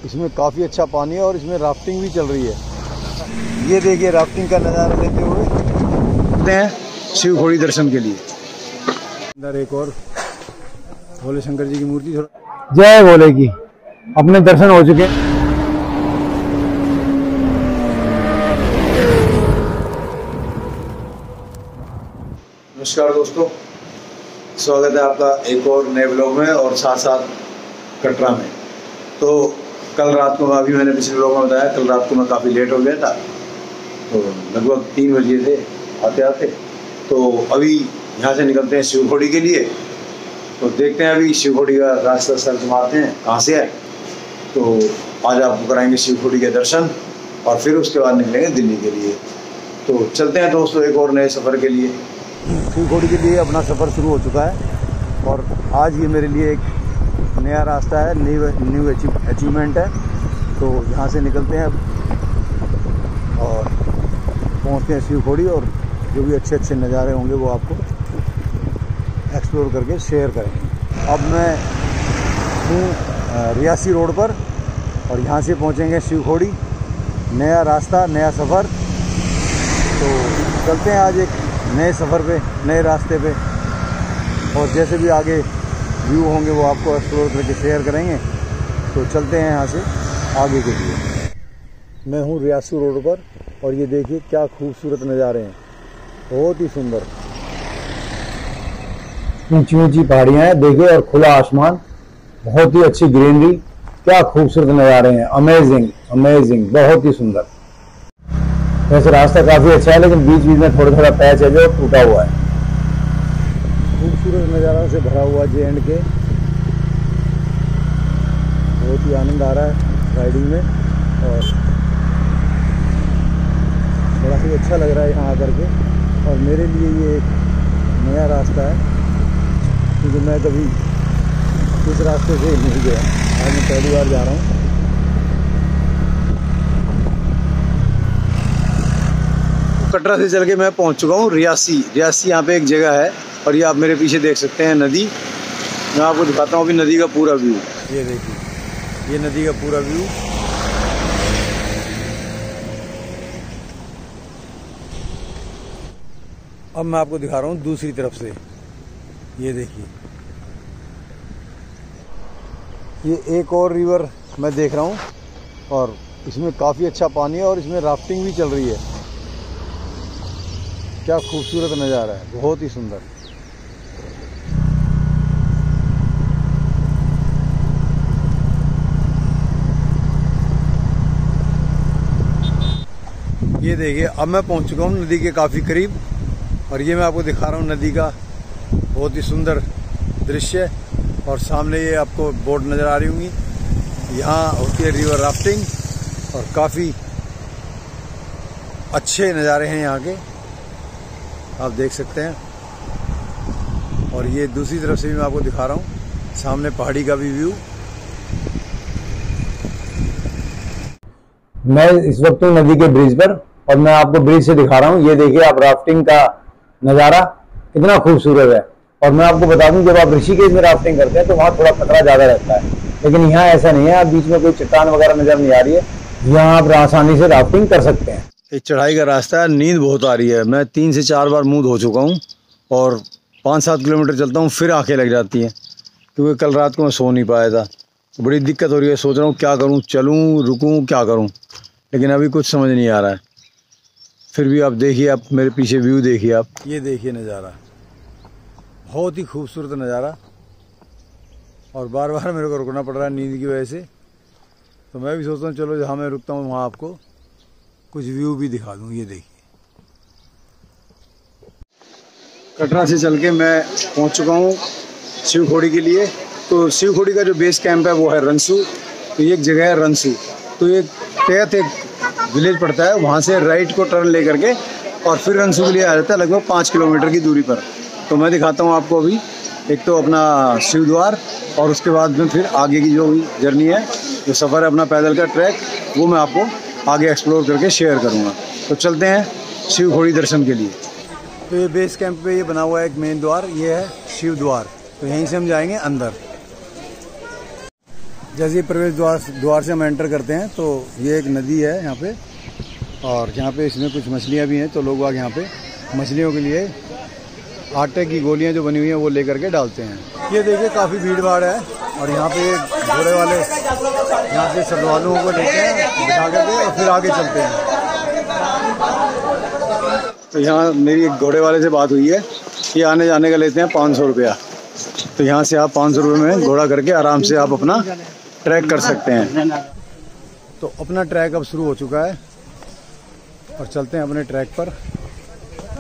इसमें काफ़ी अच्छा पानी है और इसमें राफ्टिंग भी चल रही है। ये देखिए राफ्टिंग का नज़ारा लेते हुए चलते हैं शिव खोड़ी दर्शन के लिए। अंदर एक और भोले शंकर जी की मूर्ति, जय भोले की, अपने दर्शन हो चुके हैं। नमस्कार दोस्तों, स्वागत है आपका एक और नए ब्लॉग में और साथ साथ कटरा में। तो कल रात को अभी मैंने पिछले ब्लॉग में बताया, कल रात को मैं काफ़ी लेट हो गया था, तो लगभग 3 बजे थे आते आते। तो अभी यहाँ से निकलते हैं शिव खोड़ी के लिए। तो देखते हैं अभी शिव खोड़ी का रास्ता सर्च मारते हैं कहाँ से है। तो आज आपको कराएंगे शिव खोड़ी के दर्शन और फिर उसके बाद निकलेंगे दिल्ली के लिए। तो चलते हैं दोस्तों एक और नए सफ़र के लिए। शिव खोड़ी के लिए अपना सफ़र शुरू हो चुका है और आज ये मेरे लिए एक नया रास्ता है, न्यू अचीवमेंट है। तो यहाँ से निकलते हैं और पहुँचते हैं शिव खोड़ी और जो भी अच्छे अच्छे नज़ारे होंगे वो आपको एक्सप्लोर करके शेयर करेंगे। अब मैं हूँ रियासी रोड पर और यहाँ से पहुँचेंगे शिव खोड़ी। नया रास्ता, नया सफ़र। तो चलते हैं आज एक नए सफ़र पे, नए रास्ते पे, और जैसे भी आगे व्यू होंगे वो आपको एक्सप्लोर करके शेयर करेंगे। तो चलते हैं यहाँ से आगे के लिए। मैं हूँ रियासी रोड पर और ये देखिए क्या खूबसूरत नज़ारे हैं, बहुत ही सुंदर। ऊंची ऊंची पहाड़ियाँ हैं देखिए और खुला आसमान, बहुत ही अच्छी ग्रीनरी, क्या खूबसूरत नज़ारे हैं। अमेजिंग अमेजिंग, बहुत ही सुंदर। वैसे रास्ता काफ़ी अच्छा है लेकिन बीच बीच में थोड़ा थोड़ा पैच है जो टूटा हुआ है। खूबसूरत नज़ारा से भरा हुआ J&K, बहुत ही आनंद आ रहा है राइडिंग में और बड़ा ही अच्छा लग रहा है यहाँ आकर के। और मेरे लिए ये एक नया रास्ता है क्योंकि मैं कभी इस रास्ते से नहीं गया, आज मैं पहली बार जा रहा हूँ। कटरा से चल के मैं पहुँच चुका हूँ रियासी। यहाँ पे एक जगह है और ये आप मेरे पीछे देख सकते हैं नदी। मैं आपको दिखाता हूँ अभी नदी का पूरा व्यू। ये देखिए, ये नदी का पूरा व्यू। अब मैं आपको दिखा रहा हूँ दूसरी तरफ से। ये देखिए, ये एक और रिवर मैं देख रहा हूँ और इसमें काफ़ी अच्छा पानी है और इसमें राफ्टिंग भी चल रही है। क्या खूबसूरत नज़ारा है, बहुत ही सुंदर। ये देखिए, अब मैं पहुंच चुका हूं नदी के काफ़ी करीब और ये मैं आपको दिखा रहा हूं नदी का बहुत ही सुंदर दृश्य। और सामने ये आपको बोट नज़र आ रही होंगी। यहाँ होती है रिवर राफ्टिंग और काफ़ी अच्छे नज़ारे हैं यहाँ के, आप देख सकते हैं। और ये दूसरी तरफ से भी मैं आपको दिखा रहा हूँ, सामने पहाड़ी का भी व्यू। मैं इस वक्त हूँ नदी के ब्रिज पर और मैं आपको ब्रिज से दिखा रहा हूँ। ये देखिए आप राफ्टिंग का नज़ारा कितना खूबसूरत है। और मैं आपको बता दूं, जब आप ऋषिकेश में राफ्टिंग करते हैं तो वहाँ थोड़ा खतरा ज़्यादा रहता है, लेकिन यहाँ ऐसा नहीं है। आप बीच में कोई चट्टान वगैरह नज़र नहीं आ रही है, यहाँ आप आसानी से राफ्टिंग कर सकते हैं। एक चढ़ाई का रास्ता है, नींद बहुत आ रही है। मैं 3 से 4 बार मुँह धो चुका हूँ और 5-7 किलोमीटर चलता हूँ फिर आंखें लग जाती हैं क्योंकि कल रात को मैं सो नहीं पाया था। बड़ी दिक्कत हो रही है, सोच रहा हूँ क्या करूँ, चलूँ रुकूँ क्या करूँ, लेकिन अभी कुछ समझ नहीं आ रहा है। फिर भी आप देखिए, आप मेरे पीछे व्यू देखिए, आप ये देखिए नज़ारा, बहुत ही खूबसूरत नज़ारा। और बार बार मेरे को रुकना पड़ रहा है नींद की वजह से। तो मैं भी सोचता हूँ चलो जहाँ मैं रुकता हूँ वहाँ आपको कुछ व्यू भी दिखा दूँ। ये देखिए, कटरा से चल के मैं पहुँच चुका हूँ शिव खोड़ी के लिए। तो शिव खोड़ी का जो बेस कैंप है वो है रनसू। तो ये एक जगह है रनसू, तो ये तेत एक विलेज पड़ता है, वहाँ से राइट को टर्न ले करके और फिर रनसू के लिए आ जाता है लगभग 5 किलोमीटर की दूरी पर। तो मैं दिखाता हूँ आपको अभी एक तो अपना शिव द्वार और उसके बाद में फिर आगे की जो जर्नी है, जो सफ़र है अपना पैदल का ट्रैक, वो मैं आपको आगे एक्सप्लोर करके शेयर करूँगा। तो चलते हैं शिव खोड़ी दर्शन के लिए। तो ये बेस कैंप पे ये बना हुआ है एक मेन द्वार, ये है शिव द्वार। तो यहीं से हम जाएंगे अंदर। जैसे ही प्रवेश द्वार से हम एंटर करते हैं तो ये एक नदी है यहाँ पे, और यहाँ पे इसमें कुछ मछलियाँ भी हैं। तो लोग यहाँ पे मछलियों के लिए आटे की गोलियाँ जो बनी हुई हैं वो लेकर के डालते हैं। ये देखिए काफ़ी भीड़ भाड़ है, और यहाँ पे घोड़े वाले यहाँ से श्रद्धालुओं को लेते हैं बिठा करके और फिर आगे चलते हैं। तो यहाँ मेरी एक घोड़े वाले से बात हुई है, ये आने जाने का लेते हैं 500 रुपया। तो यहाँ से आप 500 रुपये में घोड़ा करके आराम से आप अपना ट्रैक कर सकते हैं। तो अपना ट्रैक अब शुरू हो चुका है और चलते हैं अपने ट्रैक पर।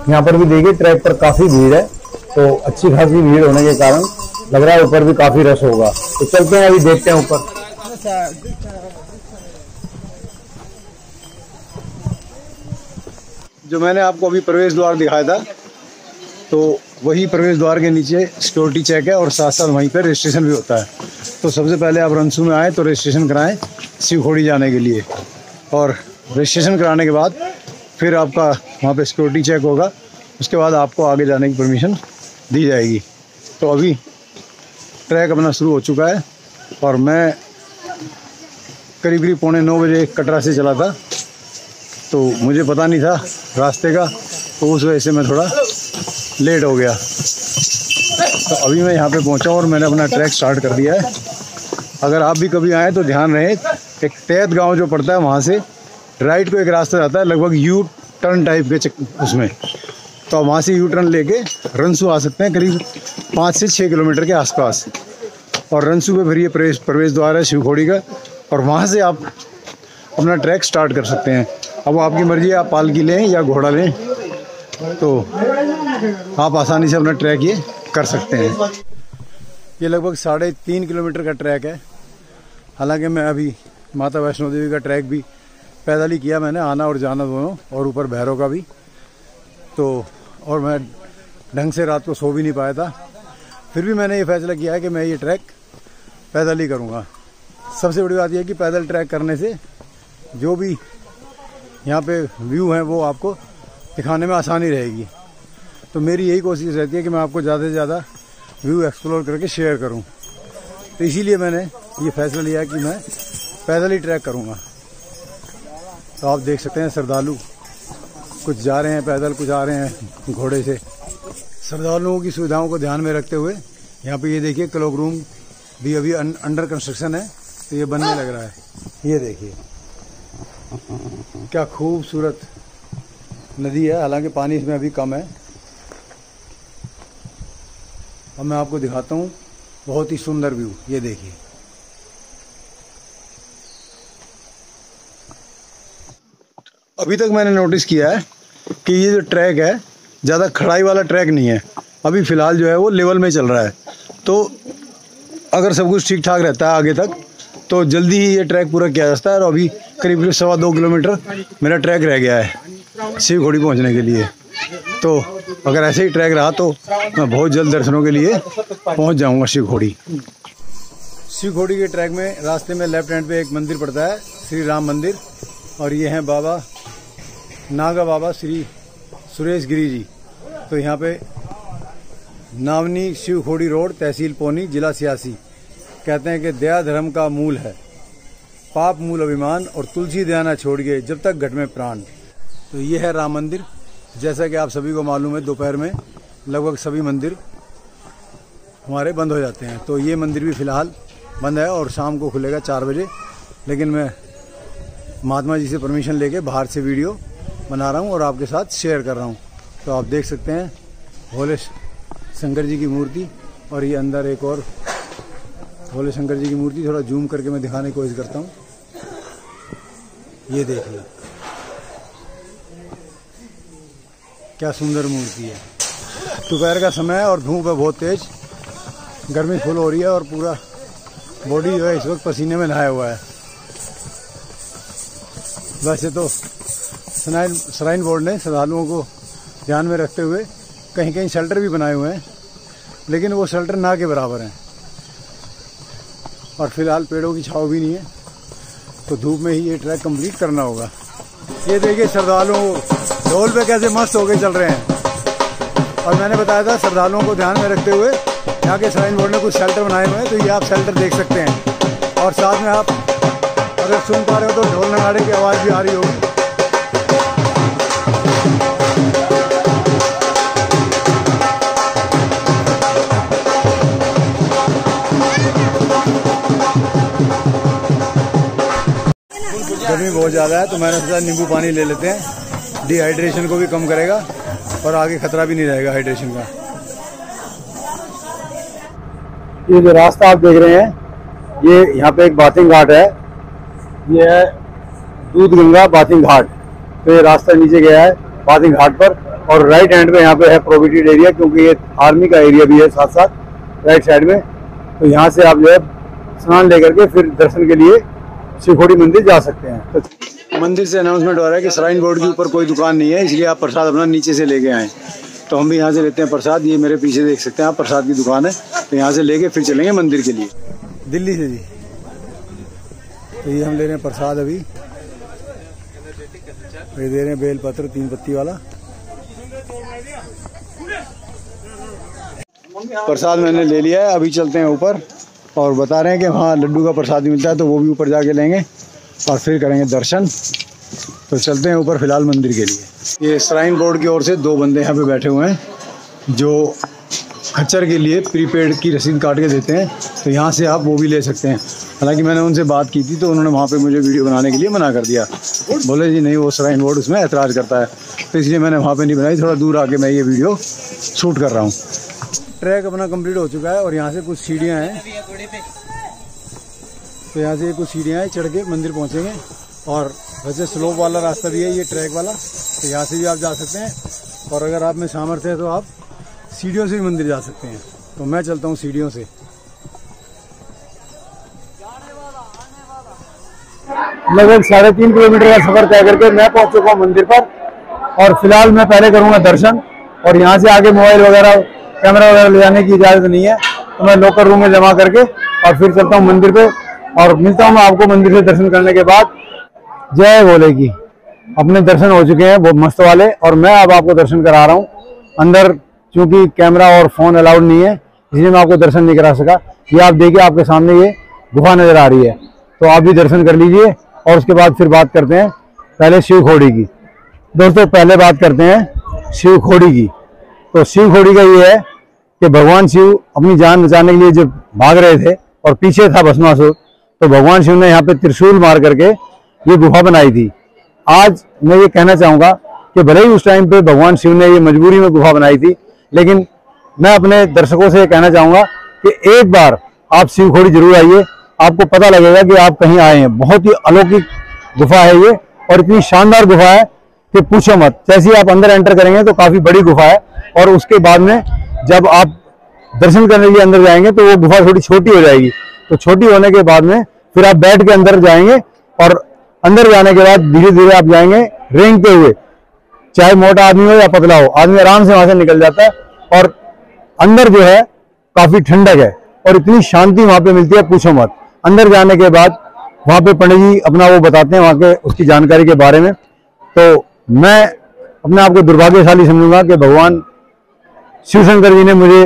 यहाँ पर भी देखिए ट्रैक पर काफ़ी भीड़ है, तो अच्छी खासी भीड़ होने के कारण लग रहा है ऊपर भी काफ़ी रश होगा। तो चलते हैं, अभी देखते हैं ऊपर। जो मैंने आपको अभी प्रवेश द्वार दिखाया था, तो वही प्रवेश द्वार के नीचे सिक्योरिटी चेक है और साथ साथ वहीं पर रजिस्ट्रेशन भी होता है। तो सबसे पहले आप रनसू में आए तो रजिस्ट्रेशन कराएं शिवखोड़ी जाने के लिए, और रजिस्ट्रेशन कराने के बाद फिर आपका वहाँ पे सिक्योरिटी चेक होगा, उसके बाद आपको आगे जाने की परमिशन दी जाएगी। तो अभी ट्रैक अपना शुरू हो चुका है, और मैं करीब 9:45 बजे कटरा से चला था, तो मुझे पता नहीं था रास्ते का, तो उस वजह से मैं थोड़ा लेट हो गया। तो अभी मैं यहाँ पे पहुँचा और मैंने अपना ट्रैक स्टार्ट कर दिया है। अगर आप भी कभी आएँ तो ध्यान रहे, एक तैत गांव जो पड़ता है वहाँ से राइट को एक रास्ता जाता है, लगभग यू टर्न टाइप के उसमें, तो आप वहाँ से यू टर्न लेके रनसू आ सकते हैं, करीब 5 से 6 किलोमीटर के आसपास। और रनसू पे फिर ये प्रवेश द्वार है शिवखोड़ी का, और वहाँ से आप अपना ट्रैक स्टार्ट कर सकते हैं। अब आपकी मर्ज़ी है, आप पालकी लें या घोड़ा लें, तो आप आसानी से अपना ट्रैक ये कर सकते हैं। ये लगभग 3.5 किलोमीटर का ट्रैक है। हालांकि मैं अभी माता वैष्णो देवी का ट्रैक भी पैदल ही किया मैंने, आना और जाना दोनों, और ऊपर भैरव का भी। तो और मैं ढंग से रात को सो भी नहीं पाया था, फिर भी मैंने ये फैसला किया है कि मैं ये ट्रैक पैदल ही करूँगा। सबसे बड़ी बात यह है कि पैदल ट्रैक करने से जो भी यहाँ पे व्यू हैं वो आपको दिखाने में आसानी रहेगी। तो मेरी यही कोशिश रहती है कि मैं आपको ज़्यादा से ज़्यादा व्यू एक्सप्लोर करके शेयर करूं। तो इसीलिए मैंने ये फैसला लिया कि मैं पैदल ही ट्रैक करूंगा। तो आप देख सकते हैं श्रद्धालु कुछ जा रहे हैं पैदल, कुछ आ रहे हैं घोड़े से। श्रद्धालुओं की सुविधाओं को ध्यान में रखते हुए यहाँ पे ये देखिए क्लॉक रूम भी अभी अंडर कंस्ट्रक्शन है, तो ये बनने लग रहा है। ये देखिए क्या खूबसूरत नदी है, हालांकि पानी इसमें अभी कम है। अब मैं आपको दिखाता हूँ बहुत ही सुंदर व्यू। ये देखिए अभी तक मैंने नोटिस किया है कि ये जो ट्रैक है ज़्यादा खड़ाई वाला ट्रैक नहीं है, अभी फ़िलहाल जो है वो लेवल में चल रहा है। तो अगर सब कुछ ठीक ठाक रहता है आगे तक तो जल्दी ही ये ट्रैक पूरा किया जा सकता है। और अभी करीब 2.25 किलोमीटर मेरा ट्रैक रह गया है शिवखोड़ी पहुंचने के लिए। तो अगर ऐसे ही ट्रैक रहा तो मैं बहुत जल्द दर्शनों के लिए पहुंच जाऊंगा शिवखोड़ी। शिवखोड़ी के ट्रैक में रास्ते में लेफ्ट हैंड पे एक मंदिर पड़ता है, श्री राम मंदिर, और ये हैं बाबा नागा बाबा श्री सुरेश गिरी जी। तो यहाँ पे नावनी शिवखोड़ी रोड, तहसील पौनी, जिला सियासी। कहते हैं कि दया धर्म का मूल है, पाप मूल अभिमान, और तुलसी दया न छोड़िए जब तक घट में प्राण। तो ये है राम मंदिर। जैसा कि आप सभी को मालूम है दोपहर में लगभग सभी मंदिर हमारे बंद हो जाते हैं, तो ये मंदिर भी फ़िलहाल बंद है और शाम को खुलेगा 4 बजे। लेकिन मैं महात्मा जी से परमिशन लेके बाहर से वीडियो बना रहा हूँ और आपके साथ शेयर कर रहा हूँ। तो आप देख सकते हैं भोले शंकर जी की मूर्ति, और ये अंदर एक और भोले शंकर जी की मूर्ति। थोड़ा जूम करके मैं दिखाने की कोशिश करता हूँ। ये देखिए क्या सुंदर मूर्ति है। दोपहर का समय है और धूप है बहुत तेज, गर्मी फुल हो रही है और पूरा बॉडी जो है इस वक्त पसीने में नहाया हुआ है। वैसे तो श्राइन बोर्ड ने श्रद्धालुओं को ध्यान में रखते हुए कहीं कहीं शेल्टर भी बनाए हुए हैं, लेकिन वो शेल्टर ना के बराबर हैं, और फिलहाल पेड़ों की छांव भी नहीं है, तो धूप में ही ये ट्रैक कंप्लीट करना होगा। ये देखिए श्रद्धालु ढोल पे कैसे मस्त होके चल रहे हैं। और मैंने बताया था श्रद्धालुओं को ध्यान में रखते हुए यहाँ के श्राइन बोर्ड ने कुछ शेल्टर बनाए हुए हैं, तो ये आप शेल्टर देख सकते हैं। और साथ में आप अगर सुन पा रहे हो तो ढोल नगाड़े की आवाज़ भी आ रही होगी। गर्मी बहुत ज़्यादा है तो मैंने सोचा नींबू पानी ले लेते हैं, डिहाइड्रेशन को भी कम करेगा और आगे खतरा भी नहीं रहेगा हाइड्रेशन का। ये जो रास्ता आप देख रहे हैं ये यहाँ पे एक बाथिंग घाट है, ये है दूध गंगा बाथिंग घाट। तो ये रास्ता नीचे गया है बाथिंग घाट पर और राइट हैंड पे यहाँ पे है प्रोहिबिटेड एरिया, क्योंकि ये आर्मी का एरिया भी है साथ साथ राइट साइड में। तो यहाँ से आप जो है स्नान लेकर के फिर दर्शन के लिए शिवखोड़ी मंदिर जा सकते हैं। तो मंदिर से अनाउंसमेंट हो रहा है कि श्राइन बोर्ड के ऊपर कोई दुकान नहीं है, इसलिए आप प्रसाद अपना नीचे से लेके आएँ। तो हम भी यहाँ से लेते हैं प्रसाद। ये मेरे पीछे देख सकते हैं आप, प्रसाद की दुकान है। तो यहाँ से लेके फिर चलेंगे मंदिर के लिए दिल्ली से जी। तो ये हम ले रहे हैं प्रसाद अभी, ये दे रहे हैं बेलपत्र 3 पत्ती वाला प्रसाद मैंने ले लिया है। अभी चलते हैं ऊपर और बता रहे हैं कि वहाँ लड्डू का प्रसाद भी मिलता है, तो वो भी ऊपर जाके लेंगे और फिर करेंगे दर्शन। तो चलते हैं ऊपर फिलहाल मंदिर के लिए। ये श्राइन बोर्ड की ओर से 2 बंदे यहाँ पे बैठे हुए हैं जो खच्चर के लिए प्रीपेड की रसीद काट के देते हैं। तो यहाँ से आप वो भी ले सकते हैं। हालांकि मैंने उनसे बात की थी तो उन्होंने वहाँ पे मुझे वीडियो बनाने के लिए मना कर दिया, बोले जी नहीं वो श्राइन बोर्ड उसमें ऐतराज़ करता है। तो इसलिए मैंने वहाँ पे नहीं बनाई, थोड़ा दूर आके मैं ये वीडियो शूट कर रहा हूँ। ट्रैक अपना कंप्लीट हो चुका है और यहाँ से कुछ सीढ़ियाँ हैं। तो यहाँ से कुछ सीढ़ियाँ हैं, चढ़ के मंदिर पहुँचेंगे। और वैसे स्लोप वाला रास्ता भी है ये ट्रैक वाला, तो यहाँ से भी आप जा सकते हैं। और अगर आप में सामर्थ्य है तो आप सीढ़ियों से भी मंदिर जा सकते हैं। तो मैं चलता हूँ सीढ़ियों से। लगभग 3.5 किलोमीटर का सफर तय करके मैं पहुंच चुका हूँ मंदिर पर। और फिलहाल मैं पहले करूंगा दर्शन, और यहाँ से आगे मोबाइल वगैरह कैमरा वगैरह ले जाने की इजाज़त नहीं है, तो मैं लॉकर रूम में जमा करके और फिर चलता हूँ मंदिर पे। और मिलता हूँ मैं आपको मंदिर से दर्शन करने के बाद। जय भोले की। अपने दर्शन हो चुके हैं वो मस्त वाले, और मैं अब आपको दर्शन करा रहा हूँ। अंदर चूंकि कैमरा और फोन अलाउड नहीं है इसलिए मैं आपको दर्शन नहीं करा सका। ये आप देखिए आपके सामने ये गुफा नजर आ रही है, तो आप भी दर्शन कर लीजिए और उसके बाद फिर बात करते हैं पहले शिवखोड़ी की। दोस्तों पहले बात करते हैं शिवखोड़ी की। तो शिवखोड़ी का ये है कि भगवान शिव अपनी जान बचाने के लिए जब भाग रहे थे और पीछे था भस्मासुर, तो भगवान शिव ने यहाँ पे त्रिशूल मार करके ये गुफा बनाई थी। आज मैं ये कहना चाहूँगा कि भले ही उस टाइम पे भगवान शिव ने ये मजबूरी में गुफा बनाई थी, लेकिन मैं अपने दर्शकों से ये कहना चाहूँगा कि एक बार आप शिवखोड़ी जरूर आइए, आपको पता लगेगा कि आप कहीं आए हैं। बहुत ही अलौकिक गुफा है ये, और इतनी शानदार गुफा है कि पूछो मत। जैसे ही आप अंदर एंटर करेंगे तो काफ़ी बड़ी गुफा है, और उसके बाद में जब आप दर्शन करने के लिए अंदर जाएंगे तो वो गुफा थोड़ी छोटी हो जाएगी। तो छोटी होने के बाद में फिर आप बैठ के अंदर जाएंगे, और अंदर जाने के बाद धीरे धीरे आप जाएंगे रेंगते हुए। चाहे मोटा आदमी हो या पतला हो, आदमी आराम से वहां से निकल जाता है। और अंदर जो है काफी ठंडक है और इतनी शांति वहां पे मिलती है पूछो मत। अंदर जाने के बाद वहां पे पंडित जी अपना वो बताते हैं वहां के उसकी जानकारी के बारे में। तो मैं अपने आप को दुर्भाग्यशाली समझूंगा कि भगवान शिव शंकर जी ने मुझे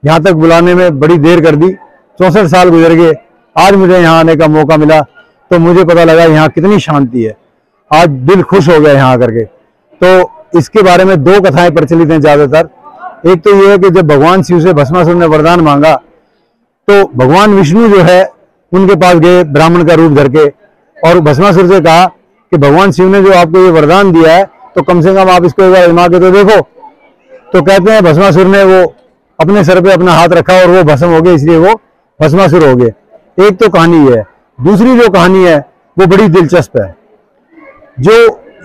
यहाँ तक बुलाने में बड़ी देर कर दी। 64 साल गुजर गए, आज मुझे यहाँ आने का मौका मिला तो मुझे पता लगा यहाँ कितनी शांति है। आज दिल खुश हो गया यहाँ आकर के। तो इसके बारे में 2 कथाएं प्रचलित हैं ज्यादातर। एक तो ये है कि जब भगवान शिव से भस्मासुर ने वरदान मांगा तो भगवान विष्णु जो है उनके पास गए ब्राह्मण का रूप धर के, और भस्मासुर से कहा कि भगवान शिव ने जो आपको ये वरदान दिया है तो कम से कम आप इसको एक बार आजमा के तो देखो। तो कहते हैं भस्मासुर ने वो अपने सर पे अपना हाथ रखा और वो भस्म हो गए, इसलिए वो भस्मासुर हो गए। एक तो कहानी है। दूसरी जो कहानी है वो बड़ी दिलचस्प है। जो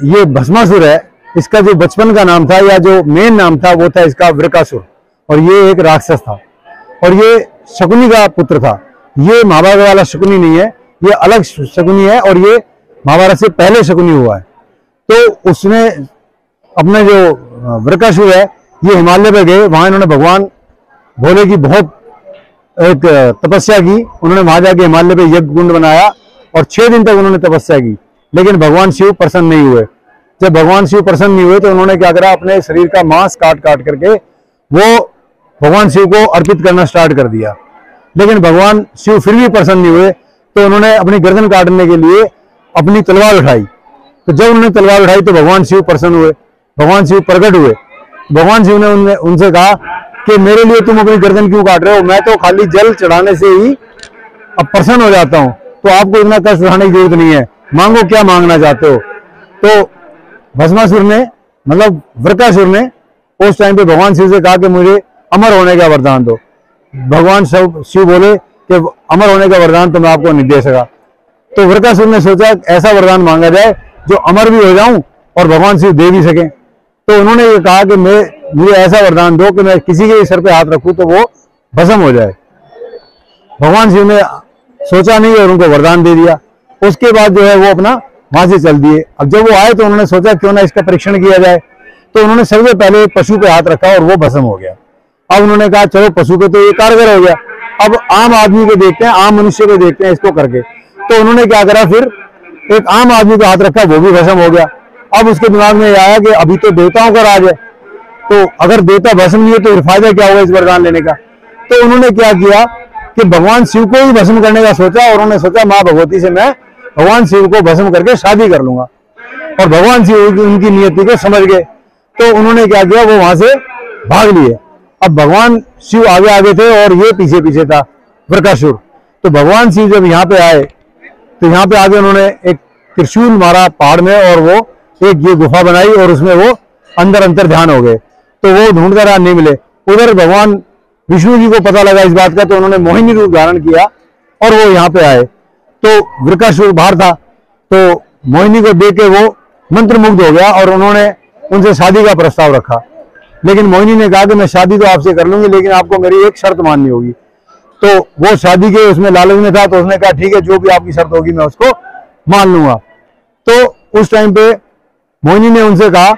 ये भस्मासुर है इसका जो बचपन का नाम था या जो मेन नाम था वो था इसका वृकासुर, और ये एक राक्षस था और ये शकुनी का पुत्र था। ये महाभारत वाला शकुनी नहीं है, ये अलग शकुनी है, और ये महाभारत से पहले शकुनी हुआ है। तो उसने अपने जो वृकासुर है ये हिमालय पे गए, वहां इन्होंने भगवान भोले की बहुत एक तपस्या की। उन्होंने वहां जाके हिमालय पे यज्ञ कुंड बनाया और 6 दिन तक उन्होंने तपस्या की, लेकिन भगवान शिव प्रसन्न नहीं हुए। जब भगवान शिव प्रसन्न नहीं हुए तो उन्होंने क्या करा, अपने शरीर का मांस काट काट करके वो भगवान शिव को अर्पित करना स्टार्ट कर दिया। लेकिन भगवान शिव फिर भी प्रसन्न नहीं हुए। तो उन्होंने अपनी गर्दन काटने के लिए अपनी तलवार उठाई। तो जब उन्होंने तलवार उठाई तो भगवान शिव प्रसन्न हुए, भगवान शिव प्रकट हुए। भगवान शिव ने उनसे कहा कि मेरे लिए तुम अपनी गर्दन क्यों काट रहे हो, मैं तो खाली जल चढ़ाने से ही अब प्रसन्न हो जाता हूं, तो आपको इतना कष्ट उठाने की जरूरत नहीं है, मांगो क्या मांगना चाहते हो। तो भस्मासुर ने, मतलब वृकासुर ने उस टाइम पे भगवान शिव से कहा कि मुझे अमर होने का वरदान दो। भगवान शिव बोले कि अमर होने का वरदान तो मैं आपको नहीं दे सका। तो वृकासुर ने सोचा ऐसा वरदान मांगा जाए जो अमर भी हो जाऊं और भगवान शिव दे भी सके। तो उन्होंने ये कहा कि मुझे ऐसा वरदान दो कि मैं किसी के सर पे हाथ रखूं तो वो भस्म हो जाए। भगवान शिव ने सोचा नहीं और उनको वरदान दे दिया। उसके बाद जो है वो अपना वहां से चल दिए। अब जब वो आए तो उन्होंने सोचा क्यों ना इसका परीक्षण किया जाए। तो उन्होंने सबसे पहले पशु पे हाथ रखा और वो भस्म हो गया। अब उन्होंने कहा चलो पशु पे तो ये कारगर हो गया, अब आम आदमी को देखते हैं, आम मनुष्य को देखते हैं इसको करके। तो उन्होंने क्या करा, फिर एक आम आदमी को हाथ रखा, वो भी भस्म हो गया। अब उसके दिमाग में आया कि अभी तो देवताओं का राज है, तो अगर देवता भस्म नहीं है तो फिर फायदा क्या होगा इस वरदान लेने का। तो उन्होंने क्या किया कि भगवान शिव को ही भस्म करने का सोचा और उन्होंने सोचा माँ भगवती से मैं भगवान शिव को भस्म करके शादी कर लूंगा। और भगवान शिव उनकी नियति को समझ गए, तो उन्होंने क्या किया, वो वहां से भाग लिए। अब भगवान शिव आगे आगे थे और ये पीछे पीछे था वृकासुर। तो भगवान शिव जब यहाँ पे आए तो यहाँ पे आगे उन्होंने एक त्रिशूल मारा पहाड़ में और वो एक ये गुफा बनाई और उसमें वो अंदर अंतर ध्यान हो गए। तो वो ढूंढते रहा, नहीं मिले। उधर भगवान विष्णु जी को पता लगा इस बात का, तो उन्होंने मोहिनी रूप धारण किया और वो यहाँ पे आए। तो वृकासुर बाहर था, तो मोहिनी को देख के वो मंत्रमुग्ध हो गया और उन्होंने उनसे शादी का प्रस्ताव रखा। लेकिन मोहिनी ने कहा कि मैं शादी तो आपसे कर लूंगी, लेकिन आपको मेरी एक शर्त माननी होगी। तो वो शादी के उसमें लालच में था, तो उसने कहा ठीक है, जो भी आपकी शर्त होगी मैं उसको मान लूंगा। तो उस टाइम पे मोहिनी ने उनसे कहा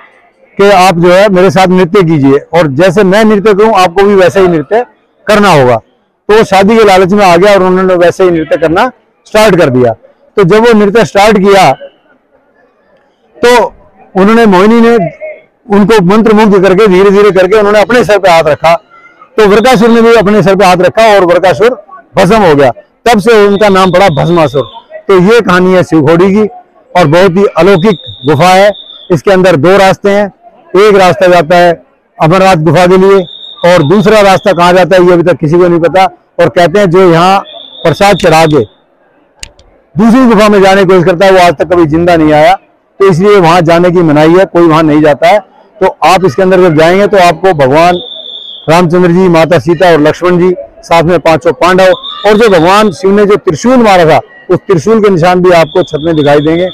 कि आप जो है मेरे साथ नृत्य कीजिए और जैसे मैं नृत्य करूं आपको भी वैसे ही नृत्य करना होगा। तो वो शादी के लालच में आ गया और उन्होंने वैसे ही नृत्य करना स्टार्ट कर दिया। तो जब वो नृत्य स्टार्ट किया तो उन्होंने, मोहिनी ने उनको मंत्रमुग्ध करके धीरे धीरे करके उन्होंने अपने सर पे हाथ रखा। तो वृकासुर ने भी अपने सर पे हाथ रखा और वृकासुर भस्म हो गया। तब से उनका नाम पड़ा भस्मासुर। तो ये कहानी है शिवखोड़ी की और बहुत ही अलौकिक गुफा है। इसके अंदर दो रास्ते हैं, एक रास्ता जाता है अमरनाथ गुफा के लिए और दूसरा रास्ता कहाँ जाता है ये अभी तक किसी को नहीं पता। और कहते हैं जो यहाँ प्रसाद चढ़ा के दूसरी गुफा में जाने की कोशिश करता है वो आज तक कभी जिंदा नहीं आया। तो इसलिए वहां जाने की मनाही है, कोई वहां नहीं जाता है। तो आप इसके अंदर जब जाएंगे तो आपको भगवान रामचंद्र जी, माता सीता और लक्ष्मण जी, साथ में पांचों पांडव और जो भगवान शिव ने जो त्रिशूल मारा था उस त्रिशूल के निशान भी आपको छत में दिखाई देंगे।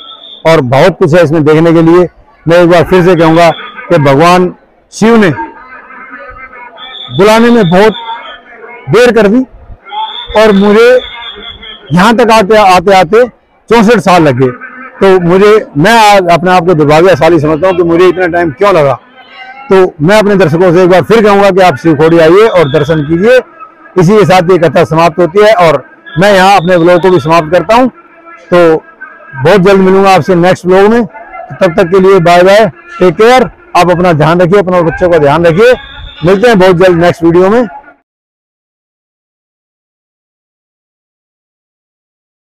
और बहुत कुछ है इसमें देखने के लिए। मैं एक बार फिर से कहूंगा कि भगवान शिव ने बुलाने में बहुत देर कर दी और मुझे यहाँ तक आते आते 64 साल लगे। तो मैं अपने आप को दुर्भाग्यशाली समझता हूँ कि मुझे इतना टाइम क्यों लगा। तो मैं अपने दर्शकों से एक बार फिर कहूंगा कि आप शिवखोड़ी आइए और दर्शन कीजिए। इसी के साथ ये कथा समाप्त होती है और मैं यहाँ अपने ब्लॉग को भी समाप्त करता हूँ। तो बहुत जल्द मिलूंगा आपसे नेक्स्ट ब्लॉग में। तो तब तक के लिए बाय बाय, टेक केयर। आप अपना ध्यान रखिए, अपने बच्चों का ध्यान रखिए। मिलते हैं बहुत जल्द नेक्स्ट वीडियो में।